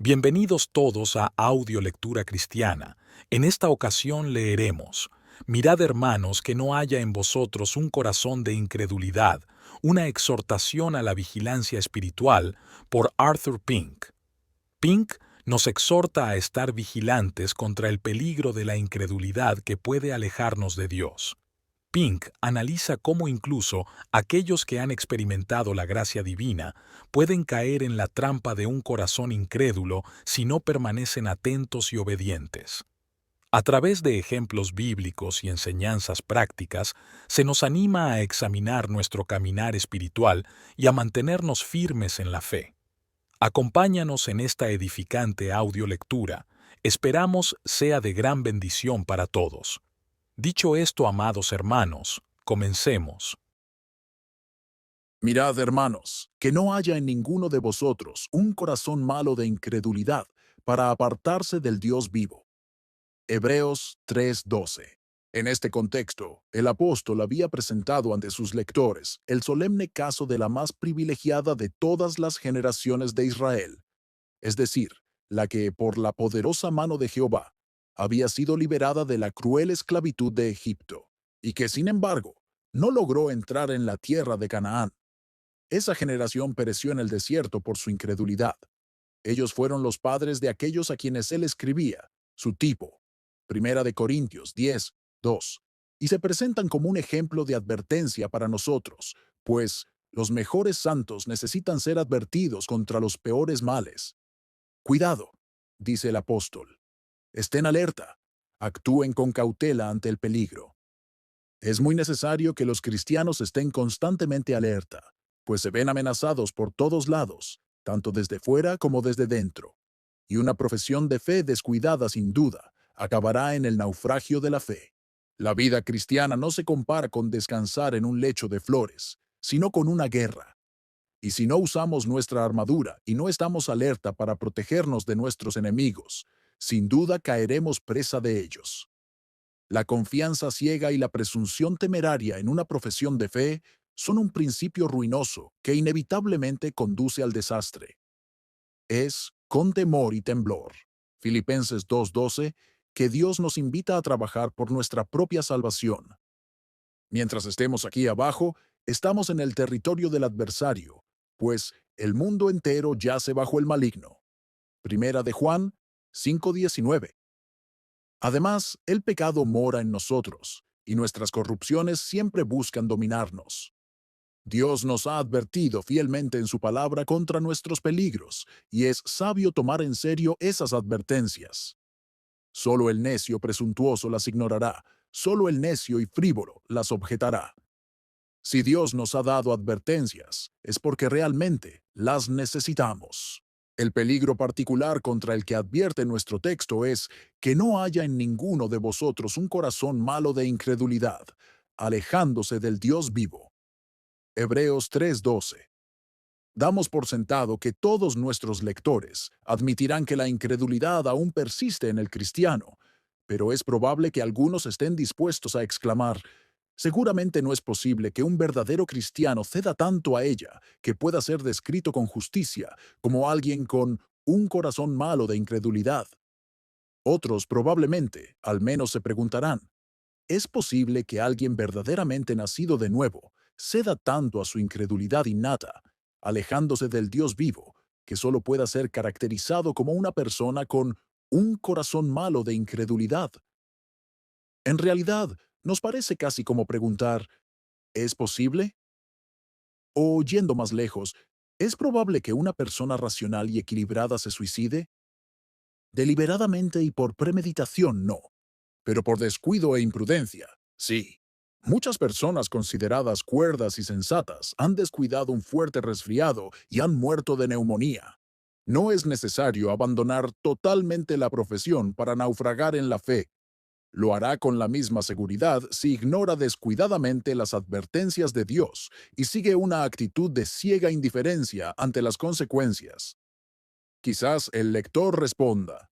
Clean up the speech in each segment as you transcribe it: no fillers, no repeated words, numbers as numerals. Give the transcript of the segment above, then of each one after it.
Bienvenidos todos a Audio Lectura Cristiana. En esta ocasión leeremos: Mirad, hermanos, que no haya en vosotros un corazón de incredulidad, una exhortación a la vigilancia espiritual, por Arthur Pink. Pink nos exhorta a estar vigilantes contra el peligro de la incredulidad que puede alejarnos de Dios. Pink analiza cómo incluso aquellos que han experimentado la gracia divina pueden caer en la trampa de un corazón incrédulo si no permanecen atentos y obedientes. A través de ejemplos bíblicos y enseñanzas prácticas, se nos anima a examinar nuestro caminar espiritual y a mantenernos firmes en la fe. Acompáñanos en esta edificante audiolectura. Esperamos sea de gran bendición para todos. Dicho esto, amados hermanos, comencemos. Mirad, hermanos, que no haya en ninguno de vosotros un corazón malo de incredulidad para apartarse del Dios vivo. Hebreos 3:12. En este contexto, el apóstol había presentado ante sus lectores el solemne caso de la más privilegiada de todas las generaciones de Israel, es decir, la que, por la poderosa mano de Jehová, había sido liberada de la cruel esclavitud de Egipto, y que, sin embargo, no logró entrar en la tierra de Canaán. Esa generación pereció en el desierto por su incredulidad. Ellos fueron los padres de aquellos a quienes él escribía, su tipo. Primera de Corintios 10:2. Y se presentan como un ejemplo de advertencia para nosotros, pues los mejores santos necesitan ser advertidos contra los peores males. Cuidado, dice el apóstol. Estén alerta. Actúen con cautela ante el peligro. Es muy necesario que los cristianos estén constantemente alerta, pues se ven amenazados por todos lados, tanto desde fuera como desde dentro. Y una profesión de fe descuidada, sin duda, acabará en el naufragio de la fe. La vida cristiana no se compara con descansar en un lecho de flores, sino con una guerra. Y si no usamos nuestra armadura y no estamos alerta para protegernos de nuestros enemigos, sin duda caeremos presa de ellos. La confianza ciega y la presunción temeraria en una profesión de fe son un principio ruinoso que inevitablemente conduce al desastre. Es con temor y temblor, Filipenses 2:12, que Dios nos invita a trabajar por nuestra propia salvación. Mientras estemos aquí abajo, estamos en el territorio del adversario, pues el mundo entero yace bajo el maligno. Primera de Juan 5:19. Además, el pecado mora en nosotros, y nuestras corrupciones siempre buscan dominarnos. Dios nos ha advertido fielmente en su palabra contra nuestros peligros, y es sabio tomar en serio esas advertencias. Solo el necio presuntuoso las ignorará, solo el necio y frívolo las objetará. Si Dios nos ha dado advertencias, es porque realmente las necesitamos. El peligro particular contra el que advierte nuestro texto es que no haya en ninguno de vosotros un corazón malo de incredulidad, alejándose del Dios vivo. Hebreos 3:12. Damos por sentado que todos nuestros lectores admitirán que la incredulidad aún persiste en el cristiano, pero es probable que algunos estén dispuestos a exclamar: seguramente no es posible que un verdadero cristiano ceda tanto a ella que pueda ser descrito con justicia como alguien con un corazón malo de incredulidad. Otros probablemente, al menos, se preguntarán: ¿es posible que alguien verdaderamente nacido de nuevo ceda tanto a su incredulidad innata, alejándose del Dios vivo, que solo pueda ser caracterizado como una persona con un corazón malo de incredulidad? En realidad, nos parece casi como preguntar: ¿es posible? O, yendo más lejos, ¿es probable que una persona racional y equilibrada se suicide? Deliberadamente y por premeditación, no, pero por descuido e imprudencia, sí. Muchas personas consideradas cuerdas y sensatas han descuidado un fuerte resfriado y han muerto de neumonía. No es necesario abandonar totalmente la profesión para naufragar en la fe. Lo hará con la misma seguridad si ignora descuidadamente las advertencias de Dios y sigue una actitud de ciega indiferencia ante las consecuencias. Quizás el lector responda: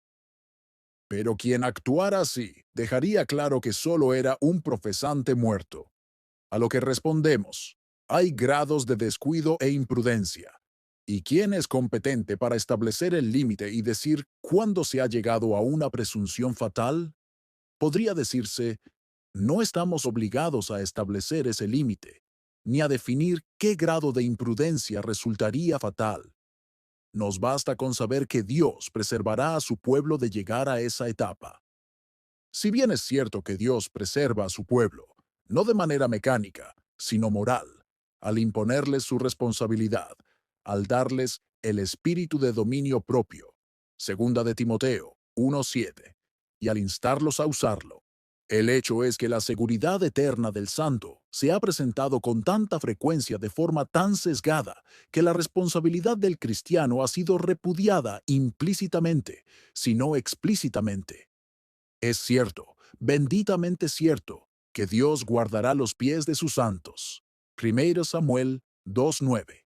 pero quien actuara así dejaría claro que solo era un profesante muerto. A lo que respondemos: hay grados de descuido e imprudencia, ¿Y quién es competente para establecer el límite y decir cuándo se ha llegado a una presunción fatal? Podría decirse, no estamos obligados a establecer ese límite, ni a definir qué grado de imprudencia resultaría fatal. Nos basta con saber que Dios preservará a su pueblo de llegar a esa etapa. Si bien es cierto que Dios preserva a su pueblo, no de manera mecánica, sino moral, al imponerles su responsabilidad, al darles el espíritu de dominio propio, segunda de Timoteo 1:7, y al instarlos a usarlo. El hecho es que la seguridad eterna del santo se ha presentado con tanta frecuencia de forma tan sesgada que la responsabilidad del cristiano ha sido repudiada implícitamente, si no explícitamente. Es cierto, benditamente cierto, que Dios guardará los pies de sus santos. 1 Samuel 2:9.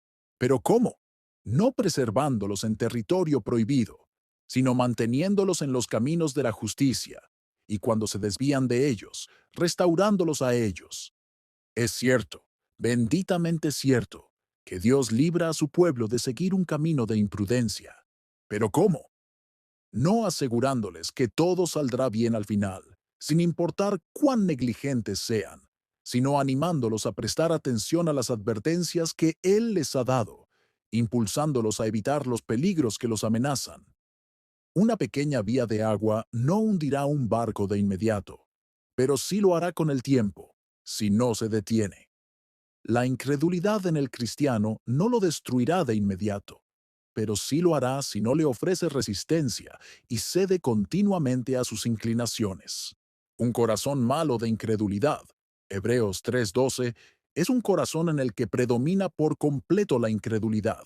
Pero ¿cómo? No preservándolos en territorio prohibido, sino manteniéndolos en los caminos de la justicia, y cuando se desvían de ellos, restaurándolos a ellos. Es cierto, benditamente cierto, que Dios libra a su pueblo de seguir un camino de imprudencia. Pero ¿cómo? No asegurándoles que todo saldrá bien al final, sin importar cuán negligentes sean, sino animándolos a prestar atención a las advertencias que Él les ha dado, impulsándolos a evitar los peligros que los amenazan. Una pequeña vía de agua no hundirá un barco de inmediato, pero sí lo hará con el tiempo, si no se detiene. La incredulidad en el cristiano no lo destruirá de inmediato, pero sí lo hará si no le ofrece resistencia y cede continuamente a sus inclinaciones. Un corazón malo de incredulidad, Hebreos 3:12, es un corazón en el que predomina por completo la incredulidad,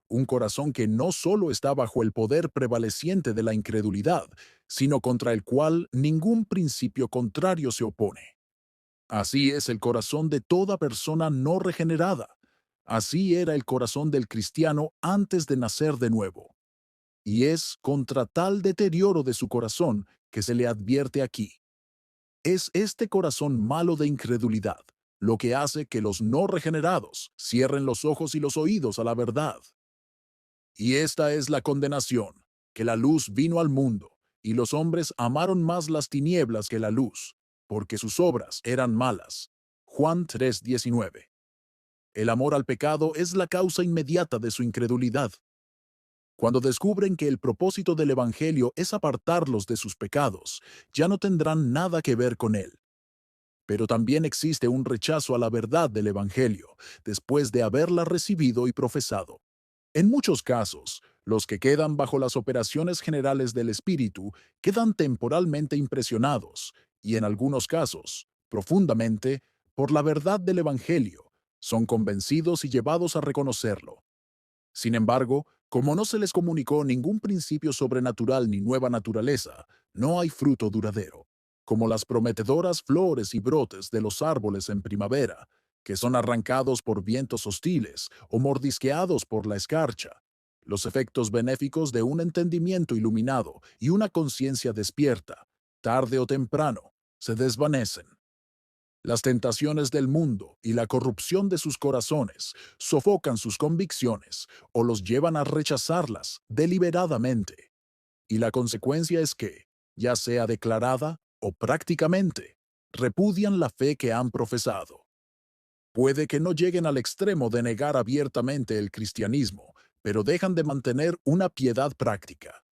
un corazón que no solo está bajo el poder prevaleciente de la incredulidad, sino contra el cual ningún principio contrario se opone. Así es el corazón de toda persona no regenerada. Así era el corazón del cristiano antes de nacer de nuevo. Y es contra tal deterioro de su corazón que se le advierte aquí. Es este corazón malo de incredulidad lo que hace que los no regenerados cierren los ojos y los oídos a la verdad. Y esta es la condenación, que la luz vino al mundo, y los hombres amaron más las tinieblas que la luz, porque sus obras eran malas. Juan 3:19. El amor al pecado es la causa inmediata de su incredulidad. Cuando descubren que el propósito del Evangelio es apartarlos de sus pecados, ya no tendrán nada que ver con él. Pero también existe un rechazo a la verdad del Evangelio, después de haberla recibido y profesado. En muchos casos, los que quedan bajo las operaciones generales del Espíritu quedan temporalmente impresionados, y en algunos casos, profundamente, por la verdad del Evangelio, son convencidos y llevados a reconocerlo. Sin embargo, como no se les comunicó ningún principio sobrenatural ni nueva naturaleza, no hay fruto duradero, como las prometedoras flores y brotes de los árboles en primavera, que son arrancados por vientos hostiles o mordisqueados por la escarcha. Los efectos benéficos de un entendimiento iluminado y una conciencia despierta, tarde o temprano, se desvanecen. Las tentaciones del mundo y la corrupción de sus corazones sofocan sus convicciones o los llevan a rechazarlas deliberadamente. Y la consecuencia es que, ya sea declarada o prácticamente, repudian la fe que han profesado. Puede que no lleguen al extremo de negar abiertamente el cristianismo, pero dejan de mantener una piedad práctica.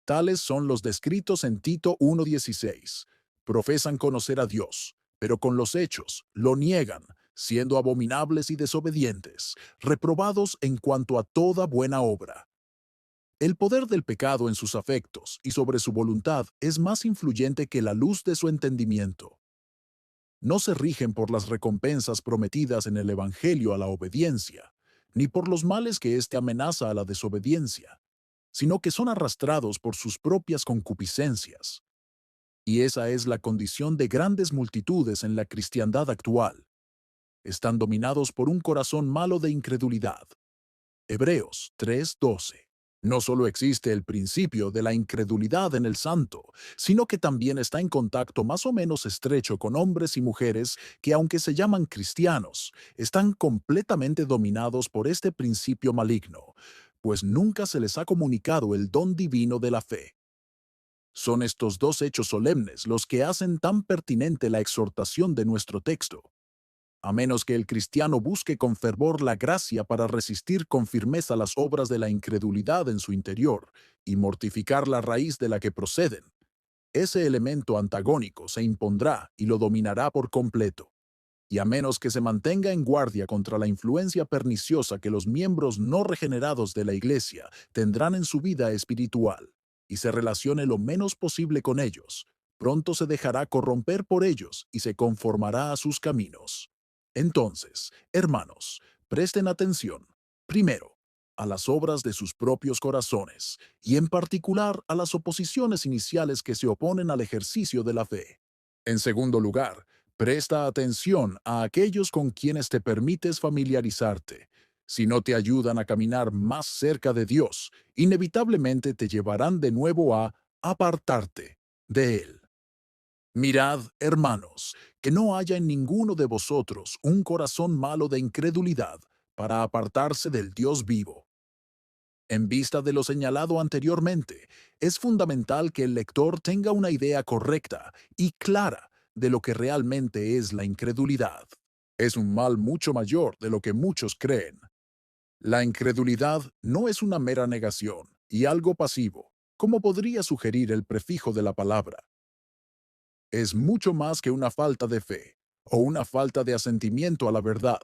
Tales son los descritos en Tito 1:16. Profesan conocer a Dios, pero con los hechos lo niegan, siendo abominables y desobedientes, reprobados en cuanto a toda buena obra. El poder del pecado en sus afectos y sobre su voluntad es más influyente que la luz de su entendimiento. No se rigen por las recompensas prometidas en el Evangelio a la obediencia, ni por los males que éste amenaza a la desobediencia, sino que son arrastrados por sus propias concupiscencias. Y esa es la condición de grandes multitudes en la cristiandad actual. Están dominados por un corazón malo de incredulidad. Hebreos 3:12. No solo existe el principio de la incredulidad en el santo, sino que también está en contacto más o menos estrecho con hombres y mujeres que, aunque se llaman cristianos, están completamente dominados por este principio maligno, pues nunca se les ha comunicado el don divino de la fe. Son estos dos hechos solemnes los que hacen tan pertinente la exhortación de nuestro texto. A menos que el cristiano busque con fervor la gracia para resistir con firmeza las obras de la incredulidad en su interior y mortificar la raíz de la que proceden, ese elemento antagónico se impondrá y lo dominará por completo. Y a menos que se mantenga en guardia contra la influencia perniciosa que los miembros no regenerados de la Iglesia tendrán en su vida espiritual, y se relacione lo menos posible con ellos, pronto se dejará corromper por ellos y se conformará a sus caminos. Entonces, hermanos, presten atención, primero, a las obras de sus propios corazones, y en particular a las oposiciones iniciales que se oponen al ejercicio de la fe. En segundo lugar, presta atención a aquellos con quienes te permites familiarizarte. Si no te ayudan a caminar más cerca de Dios, inevitablemente te llevarán de nuevo a apartarte de Él. Mirad, hermanos, que no haya en ninguno de vosotros un corazón malo de incredulidad para apartarse del Dios vivo. En vista de lo señalado anteriormente, es fundamental que el lector tenga una idea correcta y clara de lo que realmente es la incredulidad. Es un mal mucho mayor de lo que muchos creen. La incredulidad no es una mera negación y algo pasivo, como podría sugerir el prefijo de la palabra. Es mucho más que una falta de fe o una falta de asentimiento a la verdad,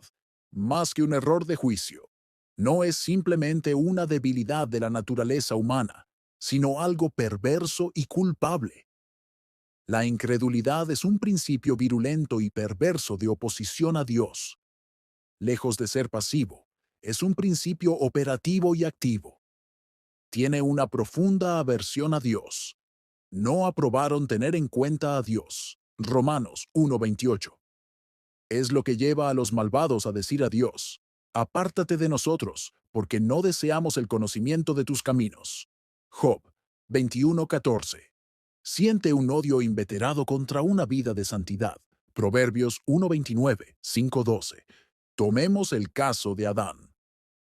más que un error de juicio. No es simplemente una debilidad de la naturaleza humana, sino algo perverso y culpable. La incredulidad es un principio virulento y perverso de oposición a Dios. Lejos de ser pasivo, es un principio operativo y activo. Tiene una profunda aversión a Dios. No aprobaron tener en cuenta a Dios. Romanos 1:28. Es lo que lleva a los malvados a decir a Dios: apártate de nosotros, porque no deseamos el conocimiento de tus caminos. Job 21:14. Siente un odio inveterado contra una vida de santidad. Proverbios 1:29, 5:12. Tomemos el caso de Adán.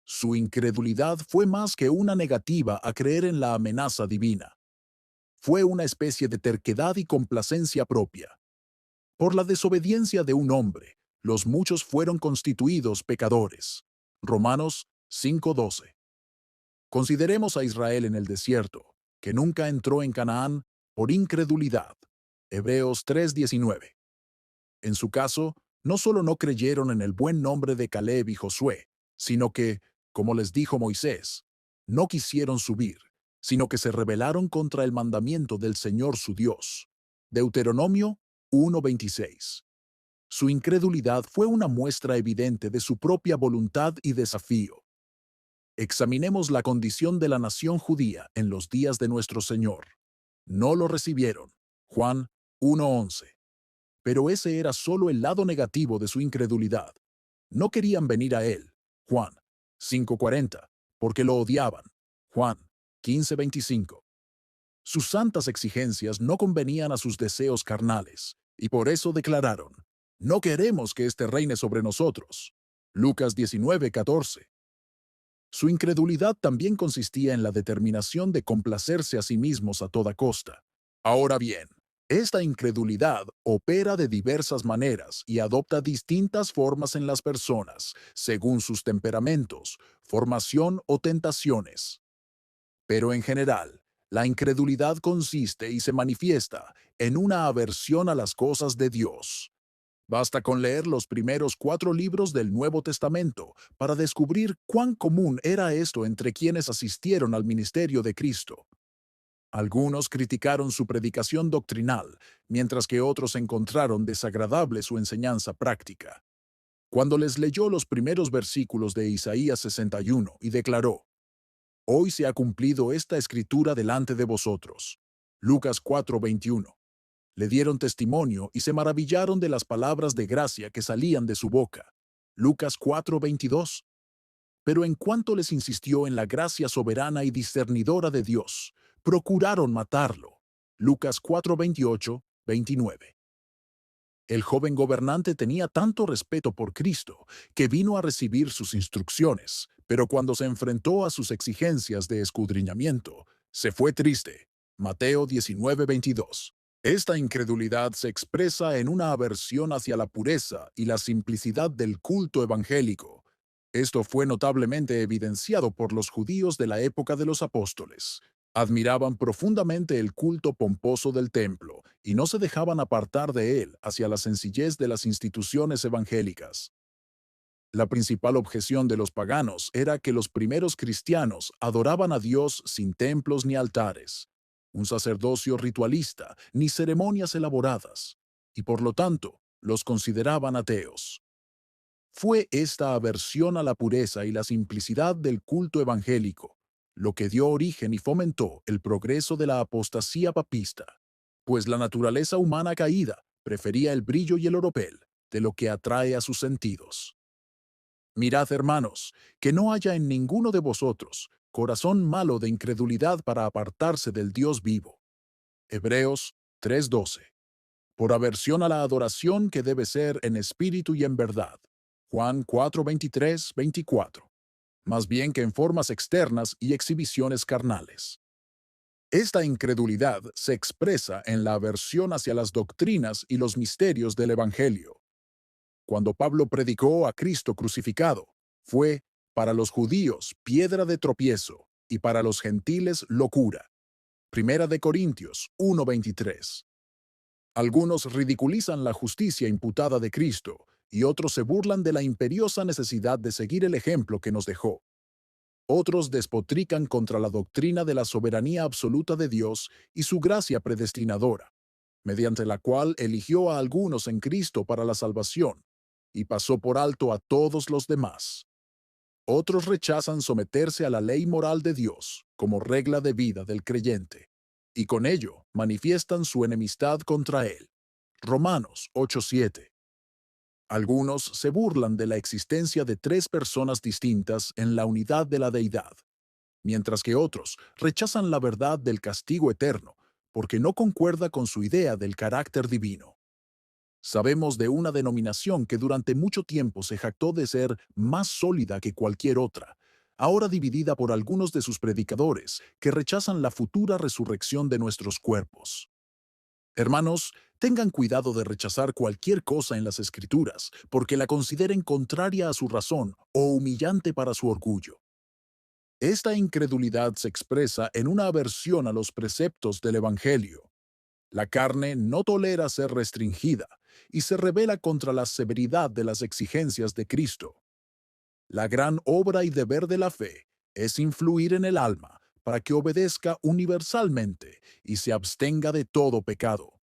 Su incredulidad fue más que una negativa a creer en la amenaza divina. Fue una especie de terquedad y complacencia propia. Por la desobediencia de un hombre, los muchos fueron constituidos pecadores. Romanos 5:12. Consideremos a Israel en el desierto, que nunca entró en Canaán por incredulidad. Hebreos 3:19. En su caso, no solo no creyeron en el buen nombre de Caleb y Josué, sino que, como les dijo Moisés, no quisieron subir, sino que se rebelaron contra el mandamiento del Señor su Dios. Deuteronomio 1:26. Su incredulidad fue una muestra evidente de su propia voluntad y desafío. Examinemos la condición de la nación judía en los días de nuestro Señor. No lo recibieron. Juan 1:11. Pero ese era solo el lado negativo de su incredulidad. No querían venir a él. Juan 5:40, porque lo odiaban. Juan 15:25. Sus santas exigencias no convenían a sus deseos carnales, y por eso declararon: no queremos que éste reine sobre nosotros. Lucas 19:14. Su incredulidad también consistía en la determinación de complacerse a sí mismos a toda costa. Ahora bien, esta incredulidad opera de diversas maneras y adopta distintas formas en las personas, según sus temperamentos, formación o tentaciones. Pero en general, la incredulidad consiste y se manifiesta en una aversión a las cosas de Dios. Basta con leer los primeros 4 libros del Nuevo Testamento para descubrir cuán común era esto entre quienes asistieron al ministerio de Cristo. Algunos criticaron su predicación doctrinal, mientras que otros encontraron desagradable su enseñanza práctica. Cuando les leyó los primeros versículos de Isaías 61 y declaró: hoy se ha cumplido esta escritura delante de vosotros. Lucas 4:21. Le dieron testimonio y se maravillaron de las palabras de gracia que salían de su boca. Lucas 4:22. Pero en cuanto les insistió en la gracia soberana y discernidora de Dios, procuraron matarlo. Lucas 4:28, 29. El joven gobernante tenía tanto respeto por Cristo que vino a recibir sus instrucciones, pero cuando se enfrentó a sus exigencias de escudriñamiento, se fue triste. Mateo 19:22. Esta incredulidad se expresa en una aversión hacia la pureza y la simplicidad del culto evangélico. Esto fue notablemente evidenciado por los judíos de la época de los apóstoles. Admiraban profundamente el culto pomposo del templo y no se dejaban apartar de él hacia la sencillez de las instituciones evangélicas. La principal objeción de los paganos era que los primeros cristianos adoraban a Dios sin templos ni altares, un sacerdocio ritualista, ni ceremonias elaboradas, y por lo tanto los consideraban ateos. Fue esta aversión a la pureza y la simplicidad del culto evangélico lo que dio origen y fomentó el progreso de la apostasía papista, pues la naturaleza humana caída prefería el brillo y el oropel de lo que atrae a sus sentidos. Mirad, hermanos, que no haya en ninguno de vosotros corazón malo de incredulidad para apartarse del Dios vivo. Hebreos 3:12. Por aversión a la adoración que debe ser en espíritu y en verdad. Juan 4:23, 24. Más bien que en formas externas y exhibiciones carnales. Esta incredulidad se expresa en la aversión hacia las doctrinas y los misterios del Evangelio. Cuando Pablo predicó a Cristo crucificado, fue para los judíos piedra de tropiezo y para los gentiles locura. Primera de Corintios 1:23. Algunos ridiculizan la justicia imputada de Cristo y otros se burlan de la imperiosa necesidad de seguir el ejemplo que nos dejó. Otros despotrican contra la doctrina de la soberanía absoluta de Dios y su gracia predestinadora, mediante la cual eligió a algunos en Cristo para la salvación y pasó por alto a todos los demás. Otros rechazan someterse a la ley moral de Dios como regla de vida del creyente, y con ello manifiestan su enemistad contra él. Romanos 8:7. Algunos se burlan de la existencia de tres personas distintas en la unidad de la deidad, mientras que otros rechazan la verdad del castigo eterno porque no concuerda con su idea del carácter divino. Sabemos de una denominación que durante mucho tiempo se jactó de ser más sólida que cualquier otra, ahora dividida por algunos de sus predicadores que rechazan la futura resurrección de nuestros cuerpos. Hermanos, tengan cuidado de rechazar cualquier cosa en las Escrituras, porque la consideren contraria a su razón o humillante para su orgullo. Esta incredulidad se expresa en una aversión a los preceptos del Evangelio. La carne no tolera ser restringida y se rebela contra la severidad de las exigencias de Cristo. La gran obra y deber de la fe es influir en el alma para que obedezca universalmente y se abstenga de todo pecado,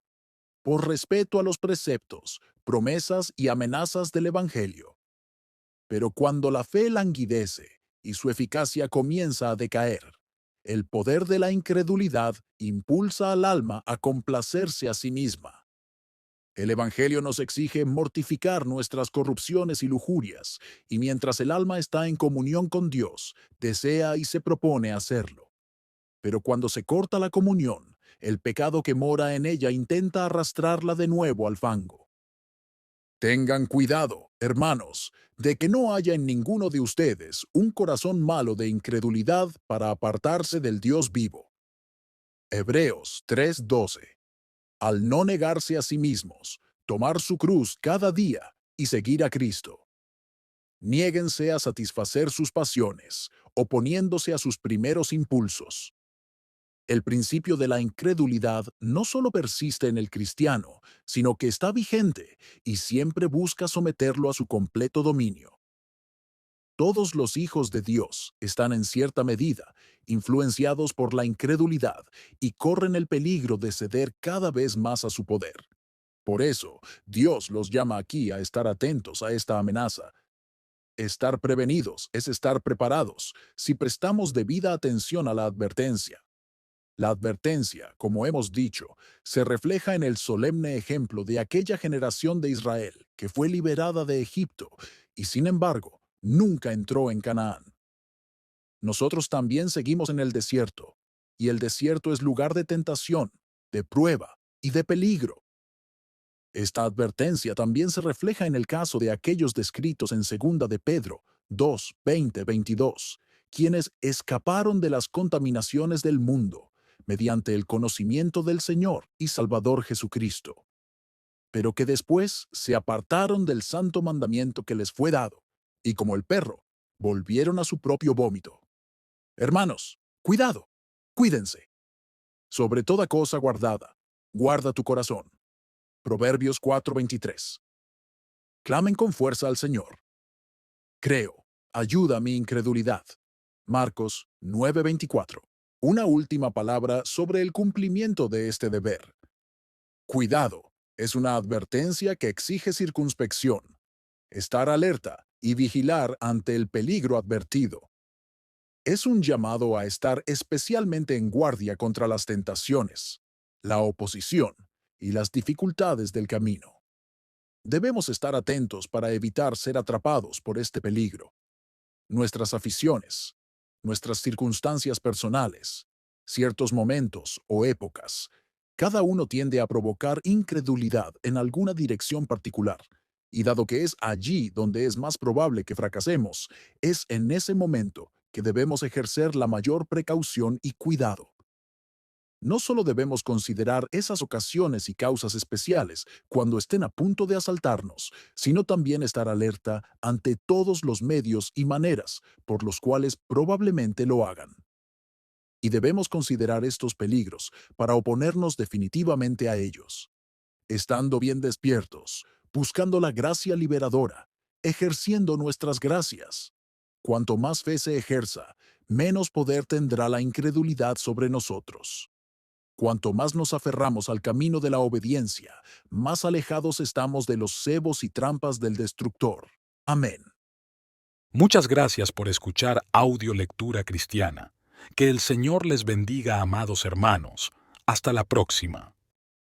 por respeto a los preceptos, promesas y amenazas del Evangelio. Pero cuando la fe languidece y su eficacia comienza a decaer, el poder de la incredulidad impulsa al alma a complacerse a sí misma. El Evangelio nos exige mortificar nuestras corrupciones y lujurias, y mientras el alma está en comunión con Dios, desea y se propone hacerlo. Pero cuando se corta la comunión, el pecado que mora en ella intenta arrastrarla de nuevo al fango. Tengan cuidado, hermanos, de que no haya en ninguno de ustedes un corazón malo de incredulidad para apartarse del Dios vivo. Hebreos 3:12. Al no negarse a sí mismos, tomar su cruz cada día y seguir a Cristo. Niéguense a satisfacer sus pasiones, oponiéndose a sus primeros impulsos. El principio de la incredulidad no solo persiste en el cristiano, sino que está vigente y siempre busca someterlo a su completo dominio. Todos los hijos de Dios están en cierta medida influenciados por la incredulidad y corren el peligro de ceder cada vez más a su poder. Por eso, Dios los llama aquí a estar atentos a esta amenaza. Estar prevenidos es estar preparados si prestamos debida atención a la advertencia. La advertencia, como hemos dicho, se refleja en el solemne ejemplo de aquella generación de Israel que fue liberada de Egipto y, sin embargo, nunca entró en Canaán. nosotros también seguimos en el desierto, y el desierto es lugar de tentación, de prueba y de peligro. Esta advertencia también se refleja en el caso de aquellos descritos en 2 de Pedro 2, 20, 22, quienes escaparon de las contaminaciones del mundo mediante el conocimiento del Señor y Salvador Jesucristo, pero que después se apartaron del santo mandamiento que les fue dado, y como el perro, volvieron a su propio vómito. Hermanos, cuidado, cuídense. Sobre toda cosa guardada, guarda tu corazón. Proverbios 4:23. Clamen con fuerza al Señor. Creo, ayuda a mi incredulidad. Marcos 9:24. Una última palabra sobre el cumplimiento de este deber. Cuidado, es una advertencia que exige circunspección, estar alerta y vigilar ante el peligro advertido. Es un llamado a estar especialmente en guardia contra las tentaciones, la oposición y las dificultades del camino. Debemos estar atentos para evitar ser atrapados por este peligro. Nuestras aficiones, nuestras circunstancias personales, ciertos momentos o épocas, cada uno tiende a provocar incredulidad en alguna dirección particular, y dado que es allí donde es más probable que fracasemos, es en ese momento que debemos ejercer la mayor precaución y cuidado. No solo debemos considerar esas ocasiones y causas especiales cuando estén a punto de asaltarnos, sino también estar alerta ante todos los medios y maneras por los cuales probablemente lo hagan. Y debemos considerar estos peligros para oponernos definitivamente a ellos, estando bien despiertos, buscando la gracia liberadora, ejerciendo nuestras gracias. Cuanto más fe se ejerza, menos poder tendrá la incredulidad sobre nosotros. Cuanto más nos aferramos al camino de la obediencia, más alejados estamos de los cebos y trampas del destructor. Amén. Muchas gracias por escuchar Audio Lectura Cristiana. Que el Señor les bendiga, amados hermanos. Hasta la próxima.